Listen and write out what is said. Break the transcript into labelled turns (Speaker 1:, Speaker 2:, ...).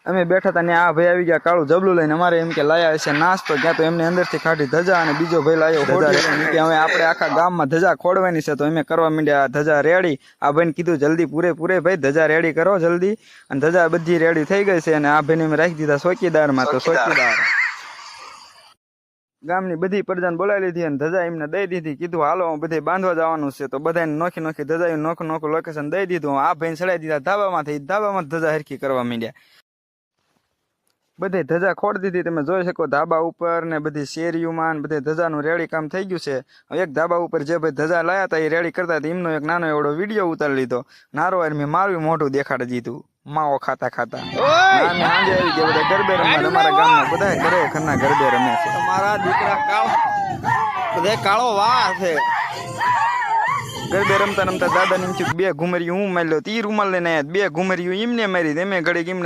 Speaker 1: અમે બેઠા હતા ને આ ભાઈ આવી ગયા કાળું જબલું લઈને અમારે એમ કે લાયા હશે નાસ્તો ક્યાં તો એમને અંદરથી ખાટી ધજા અને બીજો ભાઈ લાયો ધજા કે હવે આપણે આખા ગામમાં ધજા ખોડવાની છે તો અમે કરવા માંડ્યા ધજા રેડી આ ભાઈને કીધું જલ્દી પૂરે ભાઈ ધજા રેડી કરો જલ્દી અને ધજા બધી રેડી થઈ ગઈ છે અને આ ભાઈને અમે રાખી દીધા ચોકીદારમાં તો ચોકીદાર ગામની બધી પ્રજાને બોલાવી લીધી અને ધજા એમને દઈ દીધી કીધું હાલો બધે બાંધવા જવાનું છે તો બધાને નોખી ધજા નોખું લોકેશન દઈ દીધું આ ભાઈને ચડાવી દીધા ધાબામાં ધજા હરખી કરવા માંડ્યા બધે ધજા ખોડ દીધી તમે જોઈ શકો ધાબા ઉપર ને બધી શેરીઓમાં બધે ધજાનું રેડી કામ થઈ ગયું છે એક ધાબા ઉપર જે ભાઈ ધજા લાયા હતા એ રેડી કરતા હતા એમનો એક નાનો એવડો વિડીયો ઉતારી લીધો નારો મેં મારું મોઢું દેખાડી દીધું માવો ખાતા સાંજે આવી ગયા બધા ગરબે રમવા અમારા ગામમાં બધા ઘરે ઘરના ગરબે રમે છે
Speaker 2: મારા દીકરા બધે કાળો વાહ છે
Speaker 1: ગરબે રમતા દાદા ની બે ઘુમરીયું હું મારી લો તી રૂમાલ લઈને બે ઘુમરીયું એમને મારી એમે ઘડી એમને